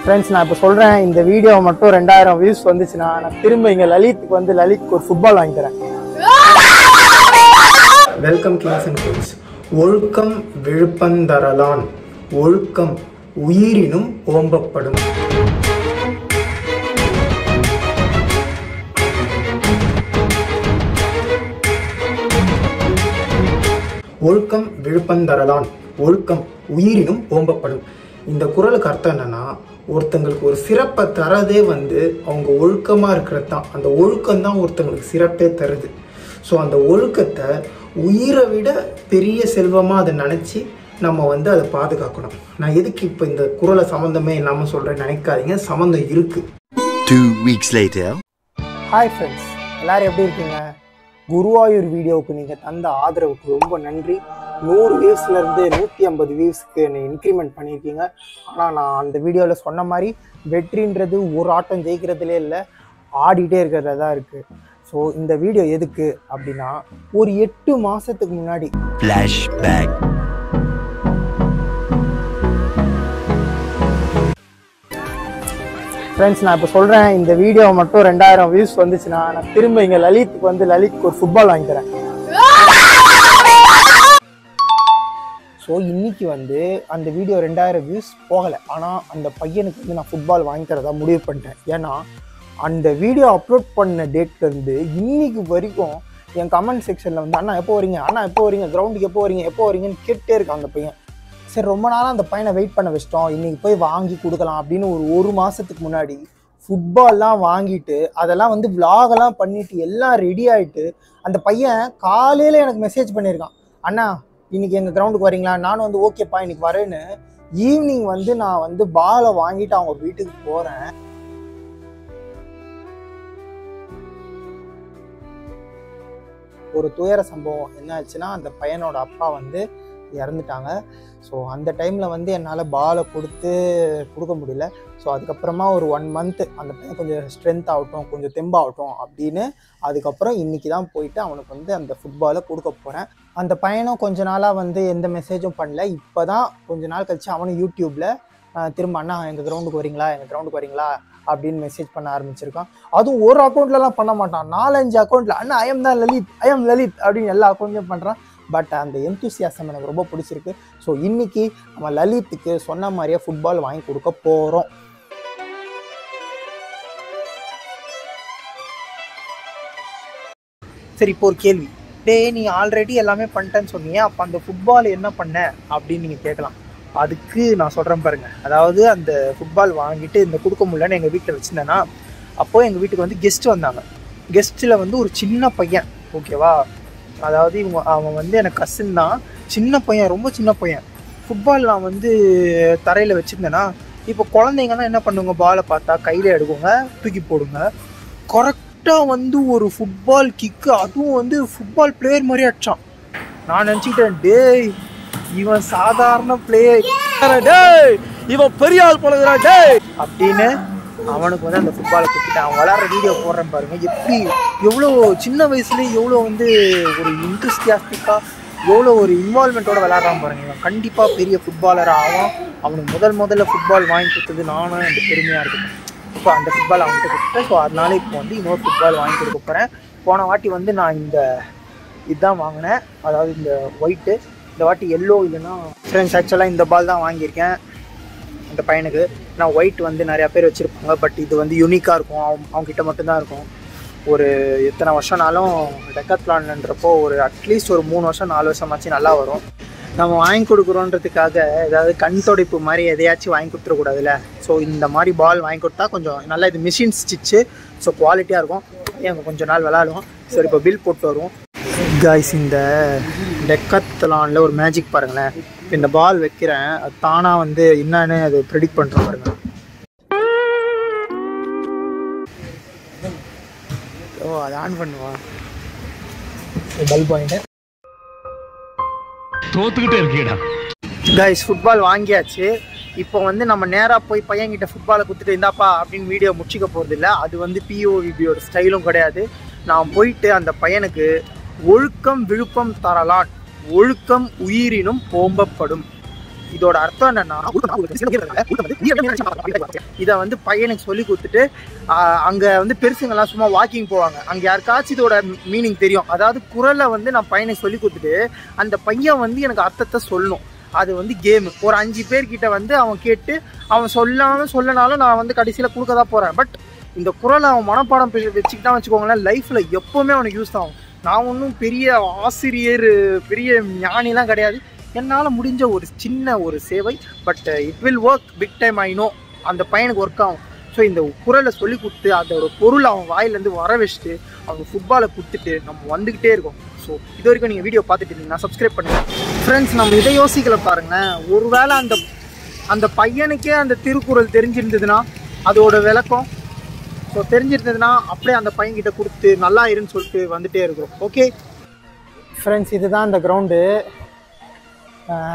Friends, நான் இப்போ சொல்கிறேன், இந்த வீடியோ மட்டும் 2000 வியூஸ் வந்துச்சுன்னா நான் திரும்ப இங்கே லலித்துக்கு வந்து லலித்துக்கு ஒரு ஃபுட்பால் வாங்கி தரேன். Welcome class and queens. ஒழுக்கம் விழுப்பந்தரலான், ஒழுக்கம் உயிரினும் ஓம்பப்படும். ஒழுக்கம் விழுப்பந்தரலான், ஒழுக்கம் உயிரினும் ஓம்பப்படும். இந்த குறளுக்கு அர்த்தம் என்னன்னா, ஒருத்தங்களுக்கு ஒரு சிறப்பை தரதே வந்து அவங்க ஒழுக்கமாக இருக்கிறது தான். அந்த ஒழுக்கம் தான் ஒருத்தங்களுக்கு சிறப்பே தருது. ஸோ அந்த ஒழுக்கத்தை உயிரை விட பெரிய செல்வமாக அதை நினச்சி நம்ம வந்து அதை பாதுகாக்கணும். நான் எதுக்கு இப்போ இந்த குறளை சம்மந்தமே இல்லாமல் சொல்கிறேன்னு நினைக்காதீங்க, சம்மந்தம் இருக்குது. 2 weeks later. ஹாய் ஃப்ரெண்ட்ஸ், எல்லோரும் எப்படி இருக்கீங்க? குருவாயூர் வீடியோவுக்கு நீங்கள் தந்த ஆதரவுக்கு ரொம்ப நன்றி. 100 வியூஸ்லேருந்து 150 வியூஸ்க்கு என்னை இன்க்ரிமெண்ட் பண்ணியிருக்கீங்க. ஆனால் நான் அந்த வீடியோவில் சொன்ன மாதிரி வெற்றின்றது ஒரு ஆட்டம் ஜெயிக்கிறதுலே இல்லை, ஆடிட்டே இருக்கிறதா தான் இருக்குது. ஸோ இந்த வீடியோ எதுக்கு அப்படின்னா, ஒரு 8 மாதத்துக்கு முன்னாடி ஃப்ளாஷ்பேக். ஃப்ரெண்ட்ஸ், நான் இப்போ சொல்கிறேன், இந்த வீடியோ மட்டும் 2000 வியூஸ் வந்துச்சுன்னா நான் திரும்ப இங்கே லலித்துக்கு வந்து லலித்துக்கு ஒரு ஃபுட்பால் வாங்கி தரேன். ஸோ இன்றைக்கி வந்து அந்த வீடியோ 2000 வியூஸ் போகலை, ஆனால் அந்த பையனுக்கு வந்து நான் ஃபுட்பால் வாங்கி தரதா முடிவு பண்ணிட்டேன். ஏன்னா அந்த வீடியோ அப்லோட் பண்ண டேட்லேருந்து இன்னைக்கு வரைக்கும் என் கமெண்ட் செக்ஷனில் வந்து அண்ணா எப்போ வரீங்க, அண்ணா எப்போ வரீங்க, கிரவுண்டுக்கு எப்போ வரீங்கன்னு கேட்டே இருக்கான் அந்த பையன். சரி, ரொம்ப நாளாக அந்த பையனை வெயிட் பண்ண வச்சிட்டோம், இன்றைக்கி போய் வாங்கி கொடுக்கலாம் அப்படின்னு ஒரு மாதத்துக்கு முன்னாடி ஃபுட்பால்லாம் வாங்கிட்டு அதெல்லாம் வந்து விலாகெல்லாம் பண்ணிவிட்டு எல்லாம் ரெடி ஆகிட்டு அந்த பையன் காலையில் எனக்கு மெசேஜ் பண்ணியிருக்கான், அண்ணா இன்றைக்கி எங்கள் கிரவுண்டுக்கு வரீங்களா? நானும் வந்து ஓகேப்பா இன்றைக்கி வரேன்னு. ஈவினிங் வந்து நான் வந்து பாலை வாங்கிட்டு அவங்க வீட்டுக்கு போகிறேன். ஒரு துயர சம்பவம் என்ன ஆச்சுன்னா, அந்த பையனோட அப்பா வந்து இறந்துட்டாங்க. ஸோ அந்த டைமில் வந்து என்னால் பாலை கொடுக்க முடியல. ஸோ அதுக்கப்புறமா ஒரு 1 மந்த்து அந்த பையன் கொஞ்சம் ஸ்ட்ரென்த் ஆகட்டும், கொஞ்சம் தெம்பாகட்டும் அப்படின்னு அதுக்கப்புறம் இன்றைக்கி தான் போயிட்டு அவனுக்கு வந்து அந்த ஃபுட்பாலை கொடுக்க போகிறேன். அந்த பையனும் கொஞ்ச நாளாக வந்து எந்த மெசேஜும் பண்ணல. இப்போ தான் கொஞ்ச நாள் கழிச்சு அவனும் யூடியூப்பில் திரும்ப அண்ணா எங்கள் கிரவுண்டுக்கு வரீங்களா அப்படின்னு மெசேஜ் பண்ண ஆரம்பிச்சிருக்கான். அதுவும் ஒரு அக்கௌண்ட்லலாம் பண்ண மாட்டான், 4-5 அக்கௌண்ட்டில் அண்ணா ஐ எம் லலித் அப்படின்னு எல்லா அக்கௌண்ட்லையும் பண்ணுறான். பட் அந்த எந்தூசியாசம் எனக்கு ரொம்ப பிடிச்சிருக்கு. ஸோ இன்றைக்கி நம்ம லலித்துக்கு சொன்ன மாதிரியே ஃபுட்பால் வாங்கி கொடுக்க போகிறோம். சரி, இப்போ ஒரு கேள்வி, நீ ஆல்ரெடி எல்லாமே பண்ணிட்டேன்னு சொன்னீங்க, அப்போ அந்த ஃபுட்பால் என்ன பண்ண அப்படின்னு நீங்கள் கேட்கலாம். அதுக்கு நான் சொல்கிறேன் பாருங்கள். அதாவது அந்த ஃபுட்பால் வாங்கிட்டு இந்த கொடுக்க முடியலன்னு எங்கள் வீட்டில் வச்சுருந்தேன்னா, அப்போது எங்கள் வீட்டுக்கு வந்து கெஸ்ட்டு வந்தாங்க. கெஸ்ட்டில் வந்து ஒரு சின்ன பையன், ஓகேவா, அதாவது அவன் வந்து எனக்கு கசின் தான், சின்ன பையன், ரொம்ப சின்ன பையன். ஃபுட்பால் நான் வந்து தரையில் வச்சுருந்தேன்னா, இப்போ குழந்தைங்கன்னா என்ன பண்ணுங்க, பாலை பார்த்தா கையில் எடுக்குங்க, தூக்கி போடுங்க. கரெக்டாக வந்து ஒரு ஃபுட்பால் கிக்கு, அதுவும் வந்து ஃபுட்பால் பிளேயர் மாதிரி அடிச்சான். நான் நினச்சிக்கிட்டேன், இவன் சாதாரண பிளேயர், இவன் பெரிய ஆள் போலகிறா அப்படின்னு அவனுக்கு வந்து அந்த ஃபுட்பாலை கொடுத்துட்டேன். அவன் விளாட்ற வீடியோ போடுறேன் பாருங்க, எப்படி எவ்வளோ சின்ன வயசுலேயே எவ்வளோ வந்து ஒரு இன்ட்ரெஸ்டியாஸ்டிக்காக எவ்வளோ ஒரு இன்வால்மெண்ட்டோட விளாட்றான் பாருங்க. இவன் கண்டிப்பாக பெரிய ஃபுட்பாலர் ஆகும். அவனுக்கு முதல்ல ஃபுட்பால் வாங்கி கொடுத்தது நானும் அந்த பெருமையாக இருக்கேன். இப்போ அந்த ஃபுட்பால் அவன்கிட்ட கொடுத்துட்டேன். ஸோ அதனால இப்போ வந்து இன்னொரு ஃபுட்பால் வாங்கி கொடுக்க போகிறேன். போன வாட்டி வந்து நான் இதுதான் வாங்கினேன், அதாவது இந்த ஒயிட்டு. இந்த வாட்டி எல்லோ இல்லைன்னா ஃப்ரெண்ட்ஸ் ஆக்சுவலாக இந்த பால் தான் வாங்கியிருக்கேன் அந்த பையனுக்கு. நான் ஒயிட் வந்து நிறையா பேர் வச்சுருப்பாங்க, பட் இது வந்து யூனிக்காக இருக்கும், அவங்ககிட்ட மட்டும்தான் இருக்கும். ஒரு எத்தனை வருஷம்னாலும் டெக்காத்லான்றப்போ ஒரு அட்லீஸ்ட் ஒரு 3 வருஷம் 4 வருஷமாச்சு நல்லா வரும். நம்ம வாங்கி கொடுக்குறோன்றதுக்காக ஏதாவது கண் துடைப்பு மாதிரி எதையாச்சும் வாங்கி கொடுத்துடக்கூடாதுல்ல. ஸோ இந்த மாதிரி பால் வாங்கி கொடுத்தா கொஞ்சம் நல்லா, இது மிஷின் ஸ்டிச்சு, ஸோ குவாலிட்டியாக இருக்கும். எங்கள் கொஞ்சம் நாள் விளாடுவோம். சரி, இப்போ பில் போட்டு வருவோம். காய்ஸ், இந்த டெக்காத்லானில் ஒரு மேஜிக் பாருங்களேன். இந்த பால் வைக்கிறேன், அது தானாக வந்து என்னன்னு அது ப்ரெடிக்ட் பண்ணுற பாருங்க. அது ஆன் பண்ணுவான் பல்ப் வாங்கிட்டு. தோத்துக்கிட்டே இருக்கீடா காய்ஸ், ஃபுட்பால் வாங்கியாச்சு. இப்போ வந்து நம்ம நேராக போய் பையன்கிட்ட ஃபுட்பாலை கொடுத்துட்டு இருந்தாப்பா அப்படின்னு வீடியோ முடிச்சிக்க போகிறது இல்லை. அது வந்து பிஓவிபியோட ஸ்டைலும் கிடையாது. நான் போயிட்டு அந்த பையனுக்கு ஒழுக்கம் விழுப்பம் தரலான், ஒழுக்கம் உயிரினும் ஓம்பப்படும் இதோட அர்த்தம் என்னன்னா இதை வந்து பையனுக்கு சொல்லி கொடுத்துட்டு அங்க வந்து பெருசுங்கெல்லாம் சும்மா வாக்கிங் போவாங்க. அங்க யாருக்காச்சும் இதோட மீனிங் தெரியும். அதாவது குறளை வந்து நான் பையனுக்கு சொல்லி கொடுத்துட்டு அந்த பையன் வந்து எனக்கு அர்த்தத்தை சொல்லணும். அது வந்து கேமு. ஒரு 5 பேர்கிட்ட வந்து அவன் கேட்டு அவன் சொல்லனாலும் நான் வந்து கடைசியில் கொடுக்க தான் போகிறேன். பட் இந்த குறளை அவன் மனப்பாடம் வச்சுக்கிட்டான் வச்சுக்கோங்களேன், லைஃப்பில் எப்போவுமே அவனுக்கு யூஸ் ஆகும். நான் ஒன்றும் பெரிய ஆசிரியர் பெரிய ஞானிலாம் கிடையாது. என்னால் முடிஞ்ச ஒரு சின்ன ஒரு சேவை. But it will work big time. I know அந்த பையனுக்கு ஒர்க் ஆகும். ஸோ இந்த குறளை சொல்லி கொடுத்து அதோட பொருள் அவன் வாயிலேருந்து வர வச்சுட்டு அவங்க ஃபுட்பாலை கொடுத்துட்டு நம்ம வந்துக்கிட்டே இருக்கோம். ஸோ இது வரைக்கும் நீங்கள் வீடியோ பார்த்துட்டு இருந்தீங்கன்னா சப்ஸ்கிரைப் பண்ணுங்கள் ஃப்ரெண்ட்ஸ். நம்ம இதை யோசிக்கல பாருங்களேன். ஒருவேளை அந்த பையனுக்கே அந்த திருக்குறள் தெரிஞ்சிருந்ததுன்னா அதோட விளக்கம் ஸோ தெரிஞ்சிருந்ததுன்னா அப்படியே அந்த பையன்கிட்ட கொடுத்து நல்லா இருன்னு சொல்லிட்டு வந்துட்டே இருக்கிறோம். ஓகே ஃப்ரெண்ட்ஸ், இதுதான் அந்த கிரவுண்டு.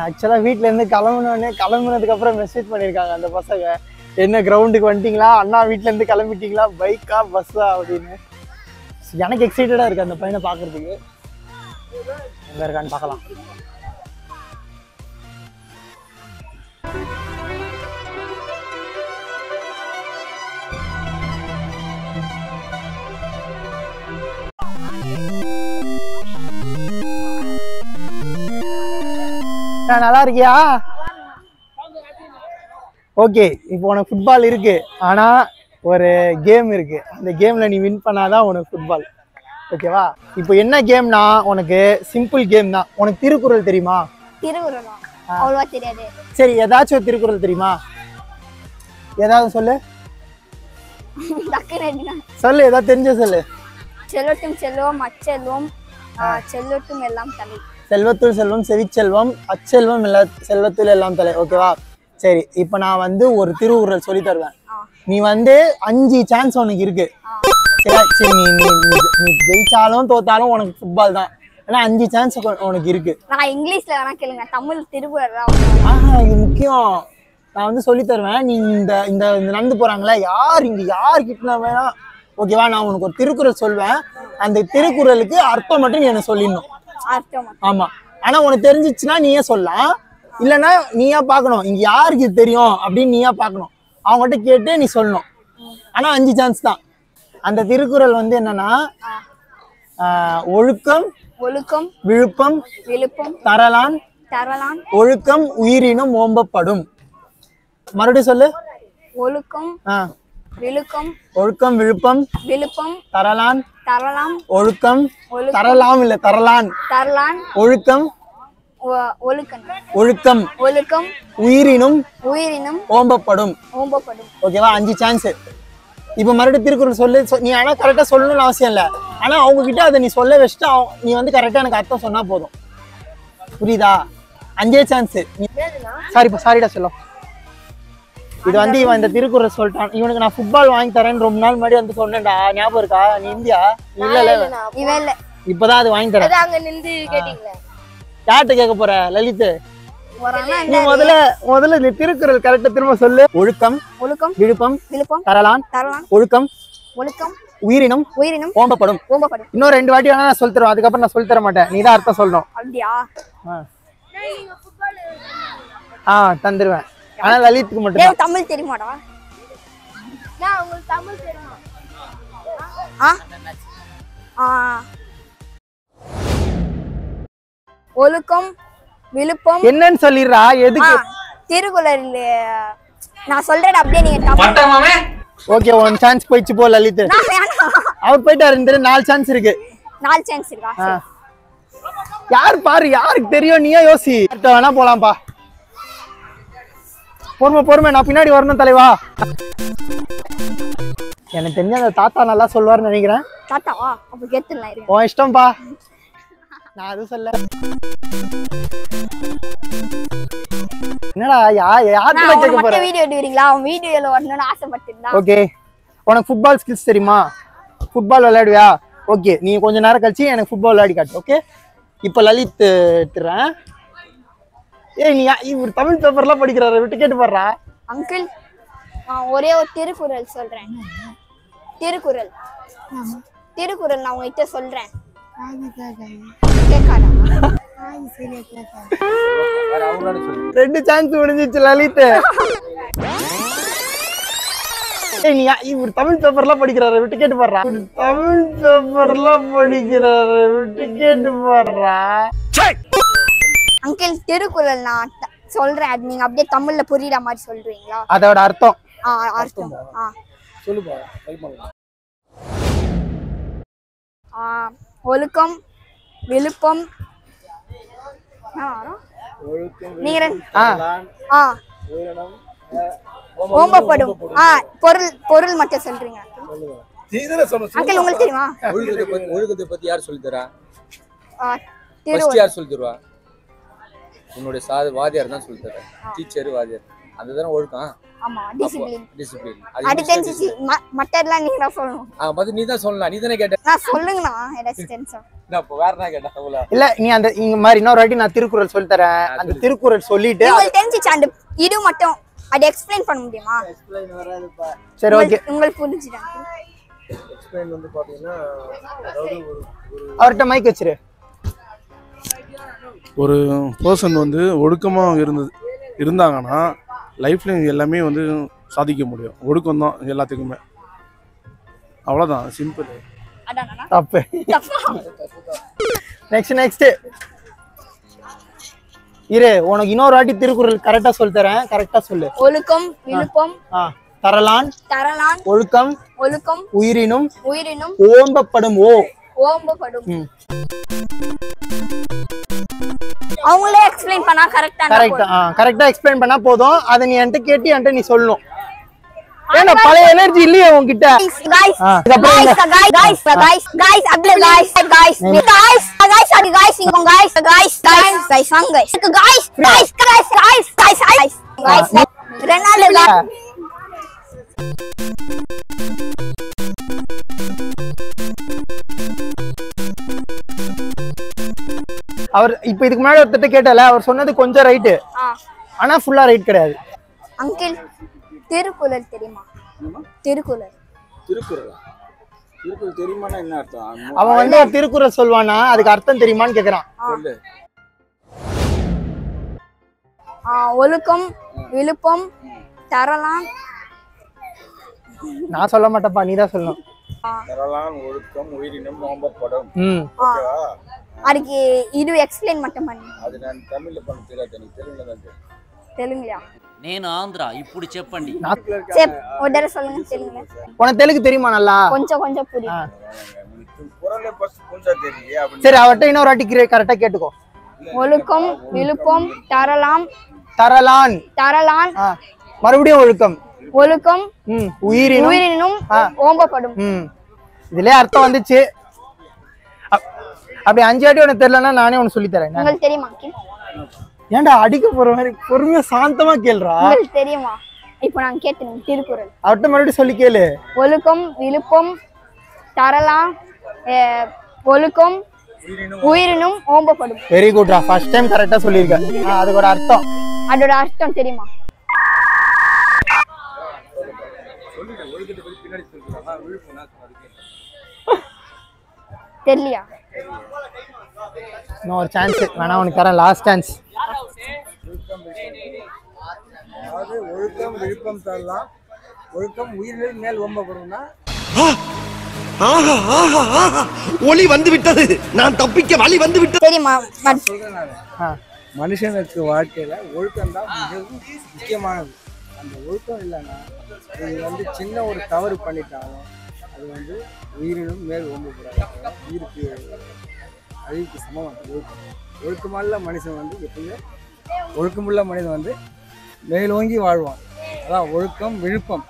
ஆக்சுவலாக வீட்டிலேருந்து கிளம்புனதுக்கப்புறம் மெசேஜ் பண்ணியிருக்காங்க அந்த பசங்க, என்ன கிரவுண்டுக்கு வந்துட்டிங்களா அண்ணா, வீட்டிலேருந்து கிளம்பிட்டீங்களா, பைக்கா பஸ்ஸா அப்படின்னு. எனக்கு எக்ஸைட்டடாக இருக்குது அந்த பையனை பார்க்குறதுக்கு. எங்கே இருக்கான்னு பார்க்கலாம். நல்லா இருக்கியா? ஓகே, இப்போ உனக்கு ஃபுட்பால் இருக்கு, ஆனா ஒரு கேம் இருக்கு. அந்த கேம்ல நீ வின் பண்ணாதான் உனக்கு ஃபுட்பால். ஓகேவா? இப்போ என்ன கேம்னா உனக்கு சிம்பிள் கேம் தான். உனக்கு திருக்குறள் தெரியுமா? திருக்குறளா? அவ்வளவா தெரியாது. சரி, ஏதாச்சும் ஒரு திருக்குறள் தெரியுமா? ஏதாவது சொல்லு. சொல்லு, ஏதாவது தெரிஞ்ச சொல்லு. செல்வத்தும் செல்வம் அச்செல்வம் செல்வத்தும் எல்லாம் தலை. செல்வத்துள் செல்வம் செவிச்செல்வம் அச்செல்வம் செல்வத்துள் எல்லாம் தலை. ஓகேவா? சரி, இப்போ நான் வந்து ஒரு திருக்குறள் சொல்லி தருவேன். நீ வந்து 5 சான்ஸ் உனக்கு இருக்கு. சரி, நீ ஜெயிச்சாலும் தோத்தாலும் உனக்கு ஃபுட்பால் தான். ஆனா 5 சான்ஸ் உனக்கு இருக்கு. நான் இங்கிலீஷ்ல வேணா கேளுங்க, தமிழ் திருக்குறள் தான். இது முக்கியம். நான் வந்து சொல்லி தருவேன். நீ இந்த நடந்து போறாங்களே யார் கிட்ட வேணா ஓகேவா? நான் உனக்கு ஒரு திருக்குறள் சொல்வேன். அந்த திருக்குறளுக்கு அர்த்தம் மட்டும் நீ எனக்கு சொல்லிடணும். ஆமா, ஆனா உனக்கு தெரிஞ்சிச்சுன்னா நீயே சொல்லலாம், இல்லைன்னா நீயா பார்க்கணும். இங்க யாருக்கு தெரியும் அப்படின்னு நீயா பார்க்கணும். அவங்ககிட்ட கேட்டு நீ சொல்லணும். ஆனா 5 சான்ஸ் தான். அந்த திருக்குறள் வந்து என்னன்னா, ஒழுக்கம் ஒழுக்கம் விழுப்பம் விழுப்பம் தரலான் தரலான் ஒழுக்கம் உயிரினும் ஓம்பப்படும். மறுபடியும் சொல்லு. ஒழுக்கம் விழுக்கம் ஒழுக்கம் விழுப்பம் விழுப்பம் தரலான் தரலாம் ஒழுக்கம் தரலாம் இல்ல தரலான் தரலான் ஒழுக்கம் ஒழுக்கம் ஒழுக்கம் உயிரினும் உயிரினும் ஓம்பப்படும். ஓகேவா? 5 சான்ஸ். இப்ப மறுபடியும் திருக்குறள் சொல்லு. நீ ஆனா கரெக்டா சொல்லணும்னு அவசியம் இல்லை. ஆனா அவங்க கிட்ட அதை நீ சொல்ல வச்சுட்டு நீ வந்து கரெக்டா எனக்கு அர்த்தம் சொன்னா போதும். புரியுதா? 5 சான்ஸ். சாரிடா சொல்லும். இது வந்து இவன் இந்த திருக்குறள் சொல்லிட்டான். இவனுக்கு நான் ஃபுட்பால் வாங்கி தரேன்னு ரொம்ப நாள் முன்னாடி வந்து சொன்னேன்டா. ஞாபகம் இருக்கா? நீ இந்தியா இல்ல இப்பதான் அது வாங்கி தரேன். யார்கிட்ட கேட்க போற? லலித், நீ முதல்ல இந்த திருக்குறள் கரெக்டா திரும்ப சொல்லு. ஒழுக்கம் ஒழுக்கம் விழுப்பம் விழுப்பம் தரலான் தரலான் ஒழுக்கம் ஒழுக்கம் உயிரினும் உயிரினும் ஓம்பப்படும். இன்னும் 2 வாட்டி வேணா நான் சொல்லி தருவேன். அதுக்கப்புறம் நான் சொல்லி தர மாட்டேன். நீ தான் அர்த்தம் சொல்லணும். அப்படியா? தந்துருவேன். ஆனா லலித்துக்கு மட்டும் தமிழ் தெரியுமாடா? உங்களுக்கு தமிழ் தெரியுமா? ஒழுக்கம் விழுப்பம் என்னன்னு சொல்லிடுறா. எதுக்கு திருக்குறள் நான் சொல்றேன், அப்படியே நீங்க. ஓகே, 1 சான்ஸ் போயிச்சு போ லலித். அவர் போயிட்டாரு. 4 சான்ஸ் இருக்கு. 4 சான்ஸ் இருக்கா? யார் பாரு, யாருக்கு தெரியும்? நீயே யோசி. வேணா போலாம்பா. பொறுமை, நான் பின்னாடி வரணும் தலைவா. எனக்கு தெரிஞ்ச அந்த தாத்தா நல்லா சொல்லுவாருன்னு நினைக்கிறேன். தாத்தாவா? அப்ப கேட்டுலாம். உன் இஷ்டம்பா, நான் அது சொல்ல. என்னடா யார்கிட்ட கேட்க போற? வீடியோ எடுக்கிறீங்களா? அவன் வீடியோல வரணும்னு ஆசைப்பட்டிருந்தான். ஓகே, உனக்கு ஃபுட்பால் ஸ்கில்ஸ் தெரியுமா? ஃபுட்பால் விளையாடுவியா? ஓகே, நீ கொஞ்ச நேரம் கழிச்சு எனக்கு ஃபுட்பால் விளையாடி காட்டு. ஓகே, இப்போ லலித் எடுத்துறேன். ஏய், நீ இவர் தமிழ் பேப்பர்லாம் படிக்கிறாரு, விட்டு கேட்டு பாடுறா. அங்கிள், ஒரே ஒரு திருக்குறள் சொல்றேன். திருக்குறள் நான் உங்ககிட்ட சொல்றேன். கேட்காதா? 2 சான்ஸ் முடிஞ்சிச்சு லலித். ஏய் நீ இவர் தமிழ் பேப்பர்லாம் படிக்கிறாரு, விட்டு கேட்டு பாடுறா. தமிழ் பேப்பர்லாம் படிக்கிறாரு, விட்டு கேட்டு பாடுறா. அங்கிள் திருக்குறள் நான் சொல்றேன், அது நீங்க அப்படியே தமிழ்ல புரியுற மாதிரி சொல்றீங்களா? அதோட அர்த்தம் அர்த்தம் சொல்லுப்பா. ஒழுக்கம் விழுப்பம் நீங்க ஓம்பப்படும் பொருள் பொருள் மட்டும் சொல்றீங்க அங்கிள் உங்களுக்கு தெரியுமா? ஒழுக்கத்தை பத்தி யார் சொல்லி தரா? யார் சொல்லி தருவா? உன்னுடைய வாதியார் தான் சொல்லி தர. டீச்சர் வாதியார் அதுதானே ஒழுக்கம். ஆமா டிசிப்ளின். டிசிப்ளின் அது தெரிஞ்சிச்சு. மற்றதெல்லாம் நீங்க தான் சொல்லணும். மத்த நீ தான் சொல்லலாம். நீ தானே கேட்ட. நான் சொல்லுங்கண்ணா ஏதாச்சும் டென்ஷன். நான் இப்ப வேற என்ன கேட்டா அவ்வளோ இல்ல நீ அந்த இங்க மாதிரி இன்னொரு வாட்டி நான் திருக்குறள் சொல்லி தரேன். அந்த திருக்குறள் சொல்லிட்டு உங்களுக்கு தெரிஞ்சிச்சு அந்த இது மட்டும் அது எக்ஸ்பிளைன் பண்ண முடியுமா? எக்ஸ்பிளைன் வராதுப்பா. சரி ஓகே உங்களுக்கு புரிஞ்சுதா? எக்ஸ்பிளைன் வந்து பாத்தீங்கன்னா அதாவது அவர்ட்ட மைக் வச்சிரு. ஒரு பர்சன் வந்து ஒழுக்கமாக இருந்தாங்கன்னா லைஃப்ல எல்லாமே வந்து சாதிக்க முடியும். ஒழுக்கம் தான் எல்லாத்துக்குமே. அவ்வளோதான், சிம்பிள். தப்பு. நெக்ஸ்ட் இரு, உனக்கு இன்னொரு வாட்டி திருக்குறள் கரெக்டா சொல்லி தரேன். கரெக்டா சொல்லு. ஒழுக்கம் விழுப்பம் தரலான் ஒழுக்கம் உயிரினும் ஓம்பப்படும். ஓம்பப்படும். அவங்களே எக்ஸ்பிளைன் பண்ணா கரெக்டா எக்ஸ்பிளைன் பண்ணா போதும். அத நீ என்கிட்ட கேட்டி என்கிட்ட நீ சொல்லணும். ஏன்னா பழைய எனர்ஜி இல்லையே உன்கிட்ட. அவர் இப்ப இதுக்கு முன்னாடி ஒருத்தட்ட கேட்டல, அவர் சொன்னது கொஞ்சம் ரைட்டு, ஆனா ஃபுல்லா ரைட் கிடையாது. அங்கிள் திருக்குறள் தெரியுமா? திருக்குறள் தெரியுமானா என்ன அர்த்தம்? அவன் வந்து ஒரு திருக்குறள் சொல்வானா, அதுக்கு அர்த்தம் தெரியுமான்னு கேக்குறான். ஒழுக்கம் விழுப்பம் தரலாம். நான் சொல்ல மாட்டேன்ப்பா, நீதான் சொல்லணும். தரலாம் ஒழுக்கம் உயிரினும் ஓம்பப்படும். ஓகேவா? அதுக்கு இது எக்ஸ்பிளைன் மட்டும் பண்ணு. அது நான் தமிழ்ல பண்ண தெரியாது, எனக்கு தெலுங்குல தான் தெரியும். தெலுங்குலயா? నేను ఆంధ్ర ఇప్పుడు చెప్పండి. ஒருதடவை சொல்லுங்க தெலுங்குல. உனக்கு தெலுங்கு தெரியுமா நல்லா? கொஞ்சம் புரியும். குறளே ஃபர்ஸ்ட் கொஞ்சம் தெரியும் அப்படி. சரி அவட்ட இன்னொரு வாட்டி கரெக்ட்டா கேட்டுக்கோ. ஒழுக்கம் விழுப்பம் தரலாம் மறுபடியும் ஒழுக்கம் உயிரினும் ஓம்பப்படும். இதுலயே அர்த்தம் வந்துச்சு. அப்படி 5 வாட்டி உனக்கு தெரியலன்னா நானே உனக்கு சொல்லி தரேன். உங்களுக்கு தெரியுமா? ஏன்டா அடிக்க போற மாதிரி பொறுமையா சாந்தமா கேளுடா. உங்களுக்கு தெரியுமா? இப்போ நான் கேட்டேன் திருக்குறள். அவட்ட மறுபடியும் சொல்லி கேளு. ஒழுக்கம் விழுப்பம் தரலாம் ஒழுக்கம் உயிரினும் ஓம்பப்படும். வெரி குட்ரா, ஃபர்ஸ்ட் டைம் கரெக்ட்டா சொல்லிருக்க. அதோட அர்த்தம் தெரியுமா? தெரியலையா? இன்னொரு சான்ஸ் வேணா உனக்கு தரேன், லாஸ்ட் சான்ஸ். அதாவது ஒழுக்கம் விழுப்பம் தரலாம் ஒழுக்கம் உயிரில் மேல் ஓம்பப்படும்னா ஒளி வந்து விட்டது, நான் தப்பிக்க வழி வந்து விட்டது. தெரியுமா? மனுஷனுக்கு வாழ்க்கையில ஒழுக்கம் தான் மிகவும் முக்கியமானது. அந்த ஒழுக்கம் இல்லைன்னா அது வந்து சின்ன ஒரு தவறு பண்ணிட்டாலும் அது வந்து உயிரினும் மேல் ஓம்பப்படாது. உயிருக்கு அழிவுக்கு சமம். ஒழுக்கமுள்ள மனுஷன் வந்து எப்பவுமே ஒழுக்கமுள்ள மனிதன் வந்து மேலோங்கி வாழ்வான். அதான் ஒழுக்கம் விழுப்பம்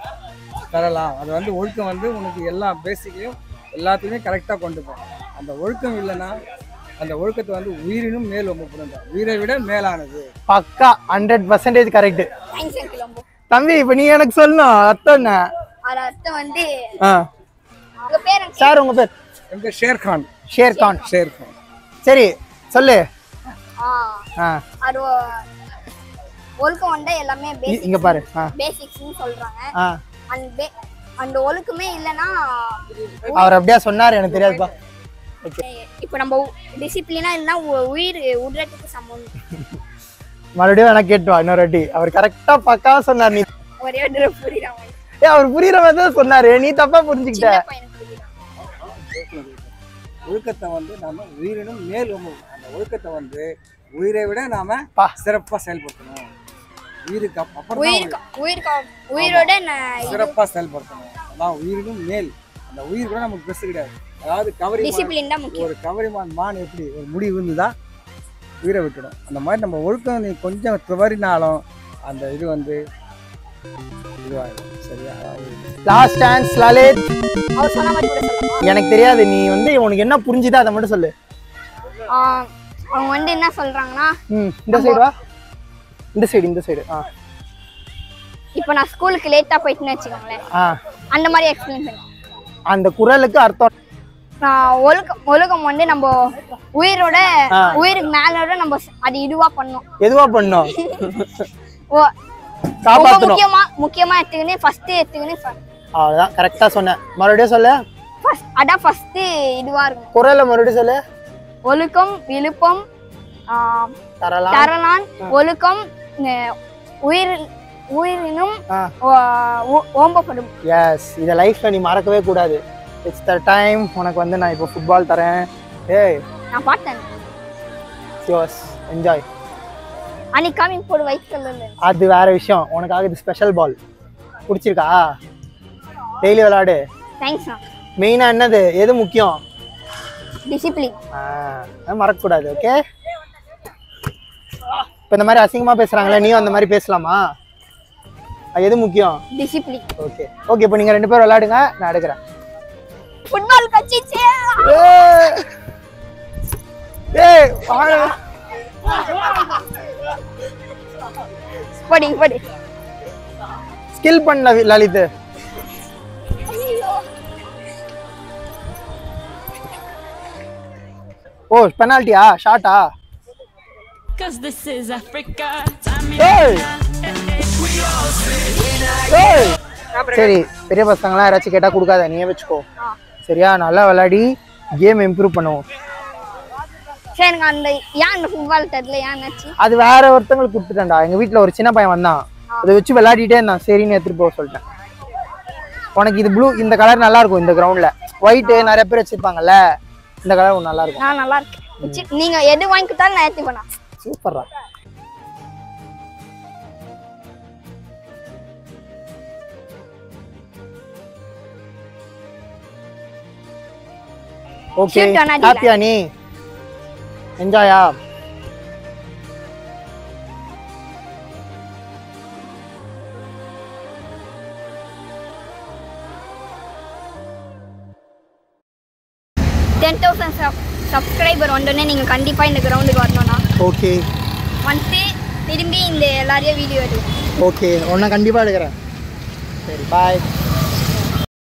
தரலாம். அது வந்து ஒழுக்கம் வந்து உனக்கு எல்லா பேசிக்கையும் எல்லாத்தையுமே கரெக்டாக கொண்டு போகும். அந்த ஒழுக்கம் இல்லைன்னா அந்த ஒழுக்கத்தை வந்து உயிரினும் மேல் ஓம்பப்படும். உயிரை விட மேலானது. பக்கா 100% கரெக்ட். தம்பி இப்ப நீ எனக்கு சொல்லணும் அர்த்தம் என்ன? அர்த்தம் வந்து சார் உங்க பேர்? என் பேர் ஷேர்கான். ஷேர்கான். சரி சொல்லு. அது ஒழுக்கம் வந்தா எல்லாமே இங்க பாரு பேசிக்ஸ்னு சொல்றாங்க. அந்த ஒழுக்கமே இல்லனா அவர் அப்படியே சொன்னாரு, எனக்கு தெரியாதுப்பா. இப்போ நம்ம டிசிப்ளினா இல்லனா உயிர் உடறதுக்கு சமம். மறுபடியும் வேணா கேட்டுவா இன்னொரு வாட்டி. அவர் கரெக்டா பக்கா சொன்னார். நீ ஒரே ஒரு புரியுறாங்க. அவர் புரியுற மாதிரி தான் சொன்னாரு, நீ தப்பா புரிஞ்சுக்கிட்ட. ஒழுக்கத்தை வந்து நாம உயிரினும் மேல் அந்த ஒழுக்கத்தை வந்து உயிரை விட நாம சிறப்பா செயல்படுத்தணும். உயிருக்கு அப்புறம் உயிரோட சிறப்பா செயல்படுத்தணும். அதான் உயிரினும் மேல். அந்த உயிர் கூட நமக்கு பெருசு கிடையாது. அதாவது ஒரு கவரிமான் எப்படி ஒரு முடி விழுந்துதான் உயிரை விட்டுடும். அந்த மாதிரி நம்ம ஒழுக்கம் நீ கொஞ்சம் தவறினாலும் அந்த இது வந்து இதுவாகும். சரியா? Last chance Lalit. எனக்கு தெரியாது, நீ வந்து உனக்கு என்ன புரிஞ்சுதா அதை மட்டும் சொல்லு. அவங்க வந்து என்ன சொல்றாங்கன்னா இந்த சைடு வா, இந்த சைடு. இப்போ நான் ஸ்கூலுக்கு லேட்டா போயிட்டேன்னு வச்சுக்கோங்களேன், அந்த மாதிரி எக்ஸ்பிளைன் பண்ணு. அந்த குறளுக்கு அர்த்தம் ஒழுக்கம் வந்து நம்ம உயிருக்கு மேலோட நம்ம அது எதுவா பண்ணோம் முக்கியமா எடுத்துக்கினு ஃபர்ஸ்ட் எடுத்துக்கினு. அவ்வளவுதான், கரெக்டா சொன்னேன். மறுபடியும் சொல்லு. அதான் ஃபர்ஸ்ட் இதுவா இருக்கும். குறளை மறுபடியும் சொல்லு. ஒழுக்கம், விழுப்பம், தரலான், ஒழுக்கம், உயிரினும் ஓம்பப்படும். எஸ், இத லைஃப்ல நீ மறக்கவே கூடாது. It's the time. உனக்கு வந்து நான் இப்போ ஃபுட்பால் தரேன். ஏய், நான் பார்த்தேன். யோஸ், என்ஜாய். அன்னைக்கு கமிங் போடு வைட் கலர்ல. அது வேற விஷயம். உனக்காக இது ஸ்பெஷல் பால். பிடிச்சிருக்கா? டெய்லி விளையாடு. தேங்க்ஸ். மெயினா என்னது, எது முக்கியம்? டிசிப்ளின். மறக்க கூடாது. ஓகே, இப்போ இந்த மாதிரி அசிங்கமா பேசுறாங்களே, நீயும் அந்த மாதிரி பேசலாமா? எது முக்கியம்? டிசிப்ளின். ஓகே ஓகே, இப்போ நீங்க 2 பேரும் விளையாடுங்க, நான் எடுக்கிறேன். ஃபுட்பால் கச்சிச்சே. ஏய் படி ஸ்கில் பண்ண லலித். ஓ, பெனால்ட்டியா? ஷாட்டா? சரி, பெரிய பசங்களாம் யாராச்சும் கேட்டா கொடுக்காத, நீயே வச்சுக்கோ. சரியா? நல்லா விளையாடி கேம் இம்ப்ரூவ் பண்ணுவோம். சரி, அந்த ஏன் ஃபுட்பால் தெரியல, ஏன்னாச்சு? அது வேற ஒருத்தங்களுக்கு கொடுத்துட்டேன்டா. எங்க வீட்டுல ஒரு சின்ன பையன் வந்தான், அதை வச்சு விளையாடிட்டே இருந்தான். சரின்னு எடுத்துட்டு போக சொல்லிட்டேன். உனக்கு இது ப்ளூ, இந்த கலர் நல்லா இருக்கும். இந்த கிரவுண்ட்ல ஒயிட் நிறைய பேர் வச்சிருப்பாங்கல்ல, இந்த கலர் நல்லா இருக்கும். நான் நல்லா இருக்கு. நீங்க எது வாங்கி கொடுத்தாலும் நான் ஏத்தி பண்ணா. சூப்பர்ரா. ஓகே, ஹாப்பியா நீ? என்ஜாயா? சப்ஸ்கிரைபர் வந்தோடனே நீங்க கண்டிப்பா இந்த கிரவுண்டுக்கு வரணும்னா. ஓகே, வந்து திரும்பி இந்த எல்லாரையும் வீடியோ எடுங்க. ஓகே, ஒன்னா கண்டிப்பா எடுக்கிறேன். சரி, பாய்.